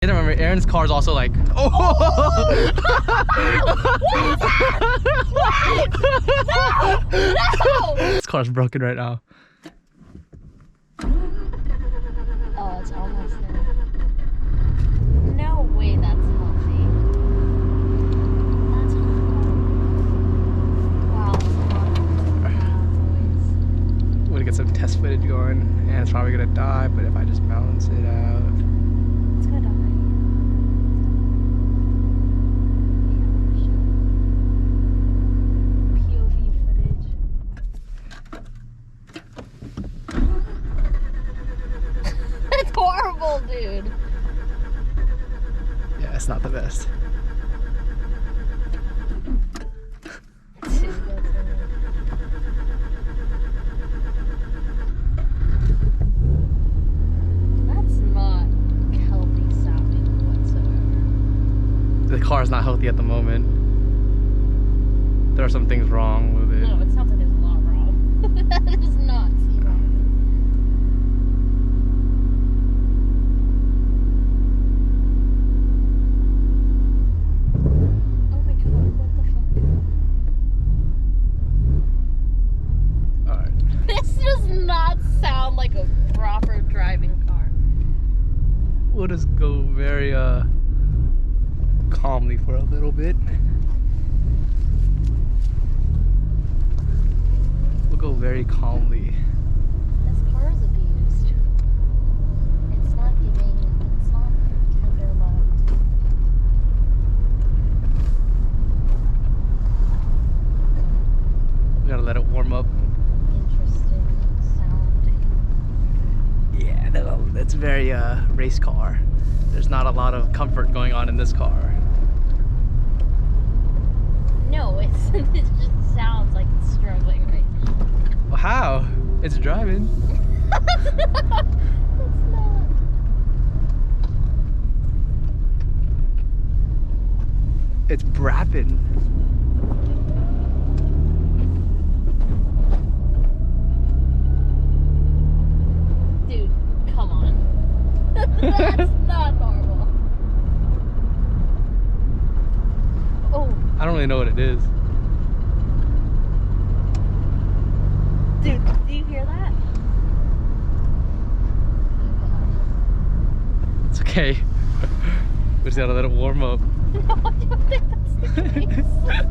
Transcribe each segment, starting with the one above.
I remember Aaron's car is also like, oh! No! This car's broken right now. Oh, it's almost there. No way that's healthy. That's horrible. Wow, it's I'm gonna get some test footage going, and it's probably gonna die, but if I just balance it out. it's gonna die. POV footage. That's horrible, dude. Yeah, it's not the best. Dude, that's not healthy sounding whatsoever. The car is not healthy at the moment. There are some things wrong with it. No, it sounds like there's a lot wrong. That does not seem wrong. Oh my god, what the fuck? Alright. This does not sound like a proper driving car. We'll just go very calmly for a little bit. We'll go very calmly. This car is abused. It's not tender loved. We gotta let it warm up. Interesting sounding. Yeah, that's very race car. There's not a lot of comfort going on in this car. No, it just sounds like it's struggling right now. Well, how? It's driving. It's not. It's brapping. Dude, come on. That's not normal. Oh, I don't really know what it is. dude, do you hear that? It's okay. We just gotta let it warm up. No, I don't think that's the case. I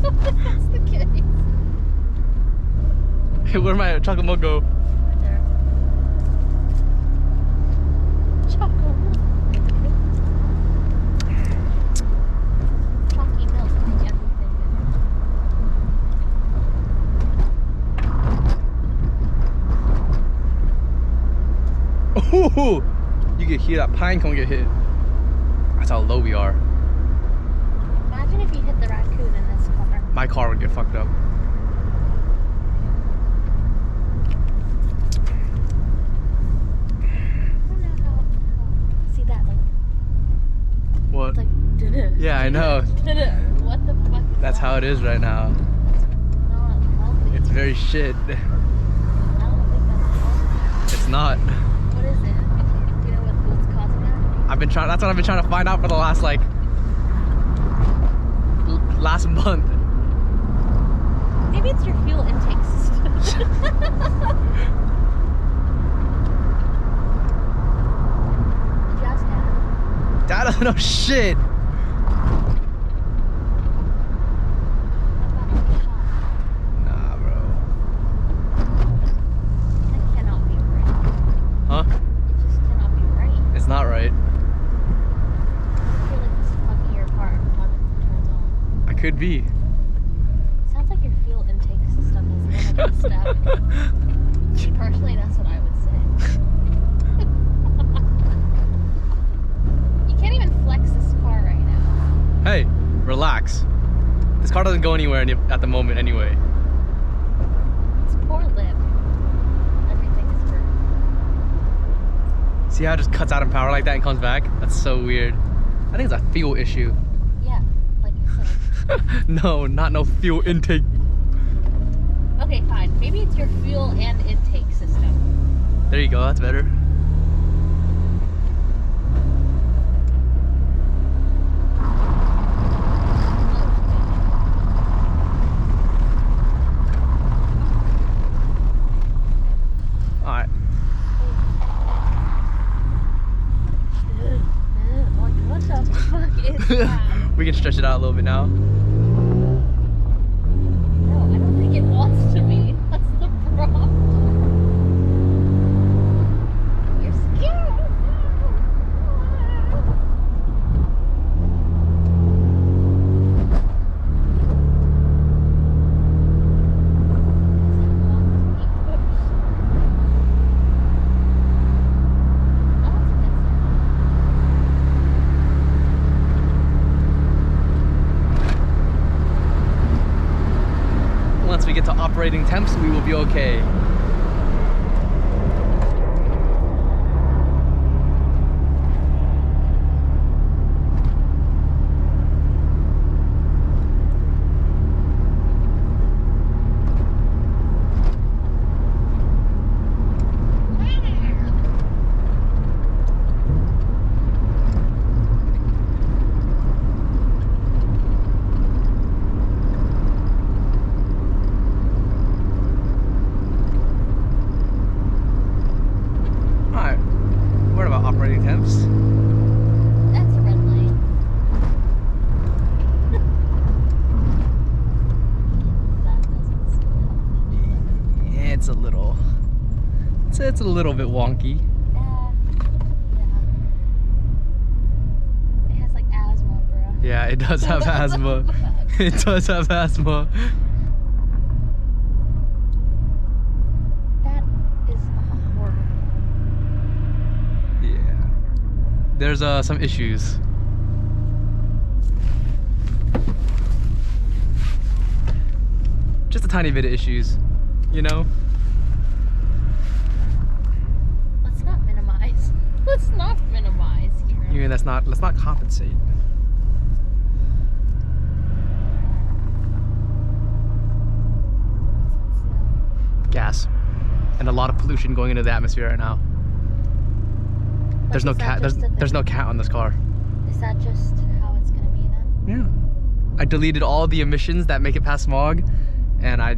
don't think that's the case. Hey, where'd my chocolate milk go? Right there. Chocolate milk. Chalky milk make everything Ooh, you get hit. That pine cone get hit. That's how low we are. better. Imagine if you hit the raccoon in this car. My car would get fucked up. I don't know how. See that? Like, What? it's like. Yeah, I know. What the fuck is That's that? how it is right now. That's not healthy. It's very shit. I don't think that's healthy. It's not. What is it? Do you know what's causing that? That's what I've been trying to find out for the last last month. Maybe it's your fuel intake system. Did you ask Dad? Dad doesn't know shit. How about a shot? Nah, bro. That cannot be right. Huh? It just cannot be right. It's not right. I feel like this is fucking your car every time it turns on. I could be. Sounds like your fuel intake system is messed up. Personally, that's what I would say. You can't even flex this car right now. Hey, relax. This car doesn't go anywhere at the moment anyway. It's poor lip. Everything is hurt. See how it just cuts out in power like that and comes back? That's so weird. I think it's a fuel issue. Yeah, like you said. No, no fuel intake. Okay, fine. Maybe it's your fuel and intake system. There you go, that's better. We can stretch it out a little bit now. No, I don't think it wants to be. That's the problem. You're scared. Once we get to operating temps, we will be okay. Operating temps. That's a red light. That doesn't seem healthy. It's a little. It's a little bit wonky. Yeah. It has like asthma, bro. Yeah, it does have asthma. It does have asthma. That is horrible. Yeah. There's some issues. Just a tiny bit of issues, you know? Let's not minimize. Let's not minimize here. You mean let's not compensate. Gas. And a lot of pollution going into the atmosphere right now. There's no cat. There's no cat on this car. Is that just how it's gonna be then? Yeah. I deleted all the emissions that make it past smog, and I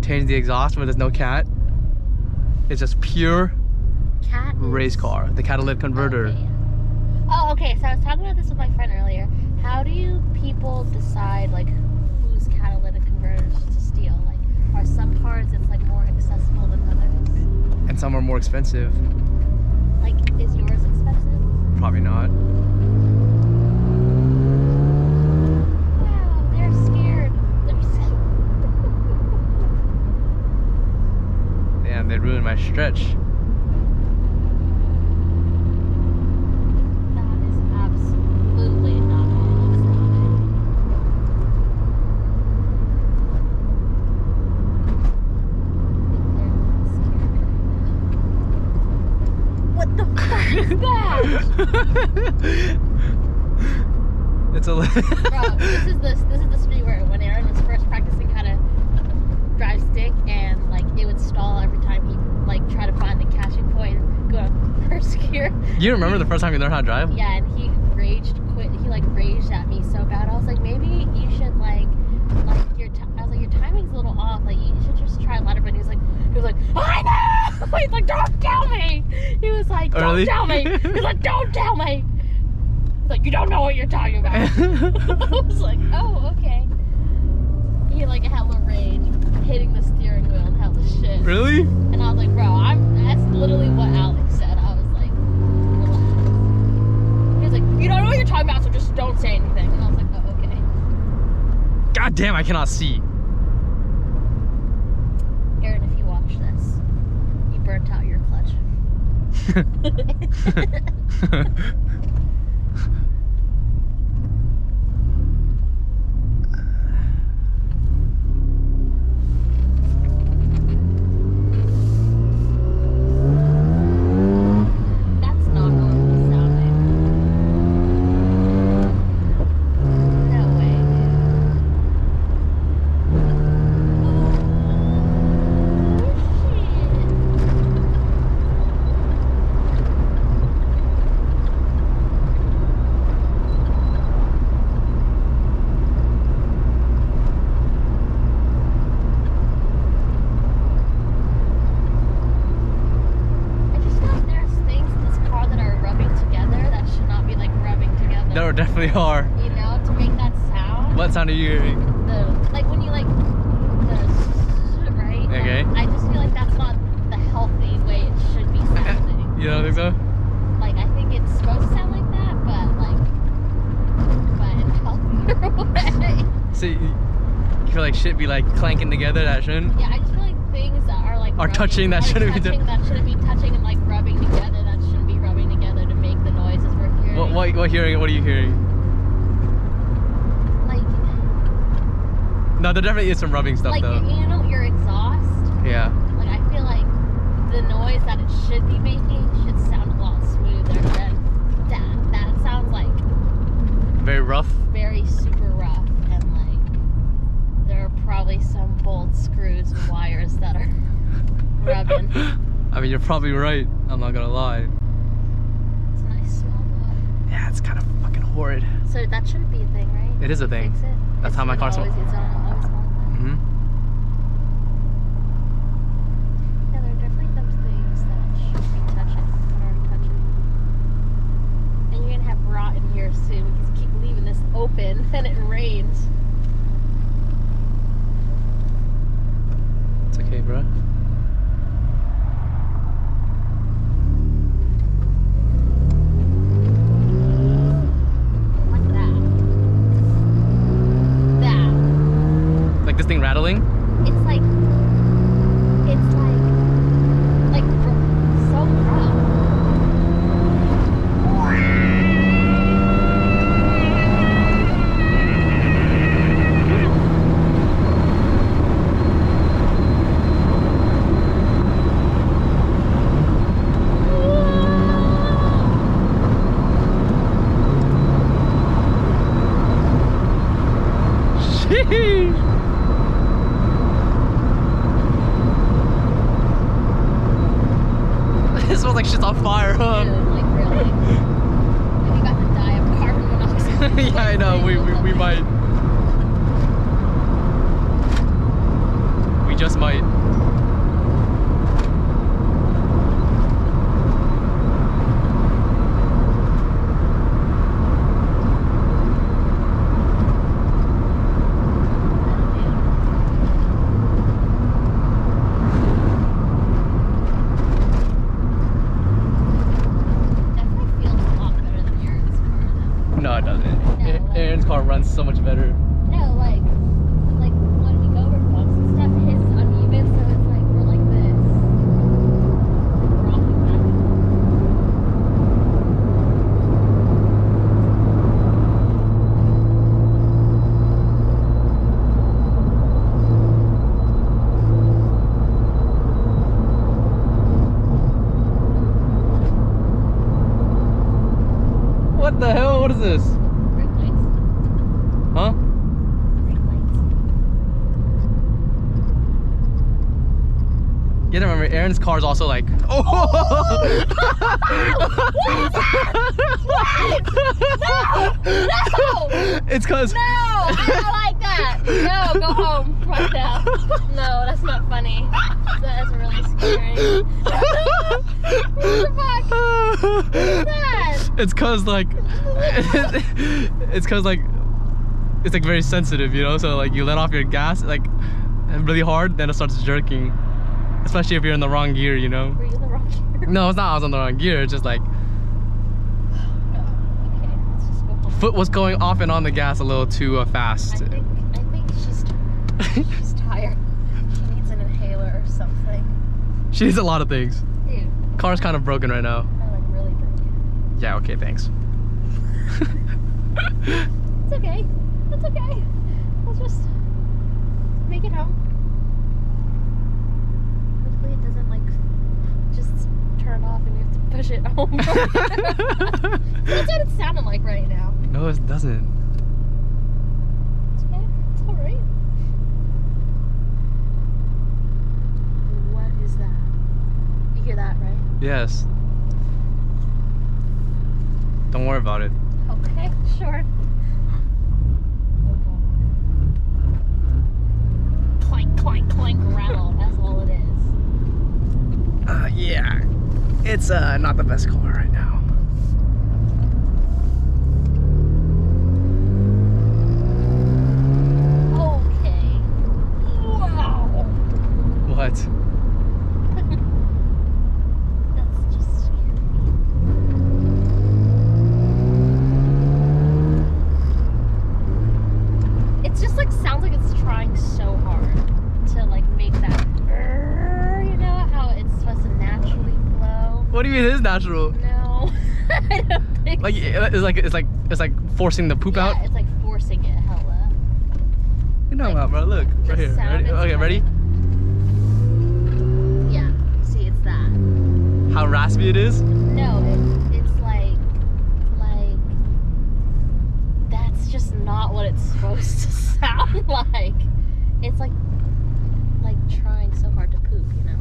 changed the exhaust where there's no cat. It's just pure Cat race car. The catalytic converter. Okay. Oh, okay. So I was talking about this with my friend earlier. How do you people decide like whose catalytic converters to steal? Like, are some cars it's like more accessible than others? And some are more expensive. Like, is yours expensive? Probably not. Wow, they're scared. Damn, they ruined my stretch. That is absolutely not what the fuck is that? It's a Bro, this is the street where when Aaron was first practicing how to drive stick, and like it would stall every time he like tried to find the catching point, go first gear. You remember the first time you learned how to drive? Yeah, and he raged at me so bad. I was like, maybe you should like I was like, your timing's a little off. Like, you should just try louder. But he was like, I know. He's like, don't tell me. He was like, don't tell me. He's like, don't tell me. He's like, you don't know what you're talking about. I was like, oh, okay. He like hella rage, hitting the steering wheel and hella shit. Really? And I was like, bro, that's literally what Alex said. I was like, relax. He was like, you don't know what you're talking about, so just don't say anything. And I was like, oh, okay. God damn, I cannot see. Aaron, if you watch this, you burnt out your clutch. That's not normal sounding. No way, dude. Oh, shit. There definitely are. You know, to make that sound. What sound are you hearing? Like when you like right? Okay. I just feel like that's not the healthy way it should be sounding. You don't think so? Like I think it's supposed to sound like that, but in a healthier way. So you feel like shit be like clanking together that shouldn't? Yeah, I just feel like things that are like touching that shouldn't be touching and like rubbing together, that shouldn't be rubbing together to make the noises we're hearing. What are you hearing? Like No, there definitely is some rubbing stuff like though. you know your exhaust. Yeah. Like I feel like the noise that it should be making should sound a lot smoother than that. That sounds like Very rough. very super rough, and like there are probably some bolts, screws, and wires that are rubbing. I mean, you're probably right. I'm not gonna lie. It's a nice smell though. Yeah, it's kind of fucking horrid. So that shouldn't be a thing, right? It is a thing. Fix it. That's how my car smells. It's always smelled like that. Mm-hmm. Yeah, there are definitely those things that should be touching that aren't touching. And you're gonna have rot in here soon because you keep leaving this open and it rains. It's okay, bro. Like that. That. Like this thing rattling? It's like so rough. Sheesh. It smells like shit's on fire, huh? Dude, like really. Maybe you got to die of carbon monoxide. Yeah, I know. We might. We just might. Definitely feels a lot better than Aaron's car though. No, it doesn't. No, like- Aaron's car runs so much better. No, like when we go over bumps and stuff, his is uneven, so it's like we're like this. Like rocking back and What the hell? What is this? brake lights. Huh? Brake lights. You gotta remember, Aaron's car is also like. Oh! No! It's cause. No! I don't like that! No, go home right now. No, that's not funny. That is really scary. What the fuck? What is that? It's cause like. It's cause like. It's like very sensitive, you know. So like you let off your gas like really hard, then it starts jerking. Especially if you're in the wrong gear, you know. Were you in the wrong gear? No, it's not. I was on the wrong gear. It's just like Okay, let's just go home. foot was going off and on the gas a little too fast. I think she's tired. She needs an inhaler or something. She needs a lot of things. Dude, Car's kind of broken right now. I like really broken. Yeah. Okay. Thanks. It's okay. It's okay. We'll just make it home. Hopefully it doesn't like just turn off and we have to push it home. That's what it sounded like right now. No, it doesn't. It's okay. It's alright. What is that? You hear that, right? Yes. Don't worry about it. Okay, sure. Clank, clank, clank, rattle. That's all it is. Yeah. It's not the best car right now. mean it is natural? No, I don't think Like it's like forcing the poop out. Yeah, it's like forcing it hella. You know like, about, bro. Look right here. Ready? Okay, ready? Yeah. See, it's that. How raspy it is? No, it's like that's just not what it's supposed to sound like. It's like trying so hard to poop, you know?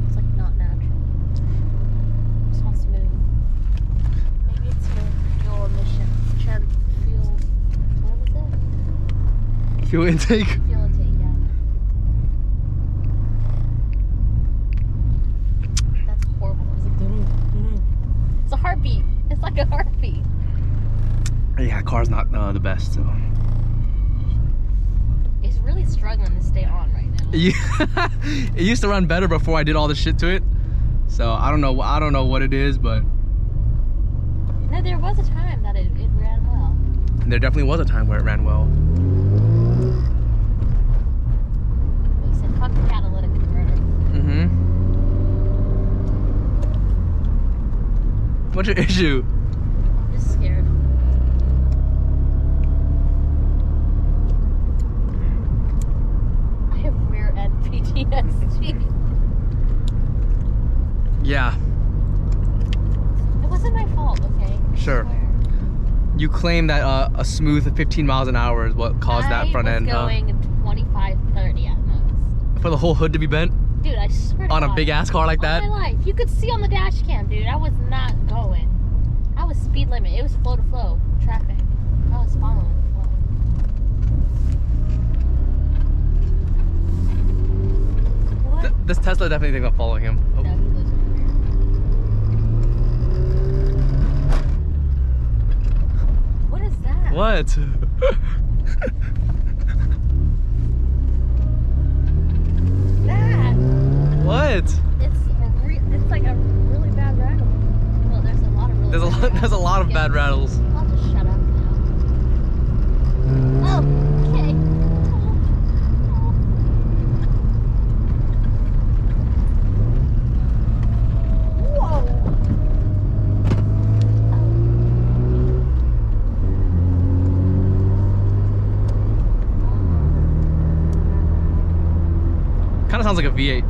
It's like not natural. It's not smooth. Maybe it's fuel emissions. Fuel, what was it? Fuel intake. Fuel intake, yeah. That's horrible. It was like, it's a heartbeat. It's like a heartbeat. Yeah, car's not the best. So. It's really struggling to stay on right now. Yeah, it used to run better before I did all this shit to it. So I don't know what it is, but No, there was a time that it ran well. there definitely was a time where it ran well. He said, fuck the catalytic converter. Mm-hmm. What's your issue? I'm just scared. I have rear end PTSD. Yeah, It wasn't my fault, okay? I Sure. swear. you claim that a smooth 15 miles an hour is what caused that front end, I was going 25, 30 at most. For the whole hood to be bent Dude, I swear to on a God, big ass car like that? all my life. You could see on the dash cam, dude. I was not going. I was speed limit. It was flow to flow traffic. I was following the flow. What? This Tesla definitely thinks I'm following him. Oh. No, he lives over here. What is that? What? That? What? It's like a really bad rattle. Well, there's a lot of really There's a lot of Yeah. bad rattles. I'll just shut up now. Oh, okay. Whoa. Kind of sounds like a V8.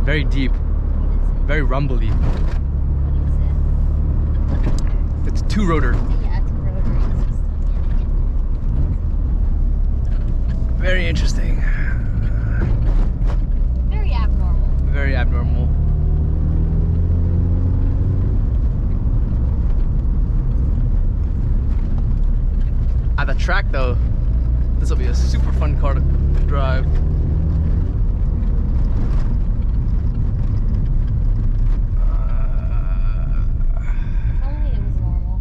Very deep, very rumbly. What is it? It's two rotor. Yeah, it's a rotary system. Very interesting. Very abnormal. Very abnormal. At the track though, this will be a super fun car to drive. If only it was normal.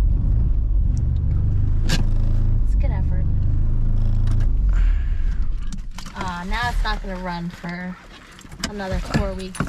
It's a good effort. Now it's not gonna run for another 4 weeks.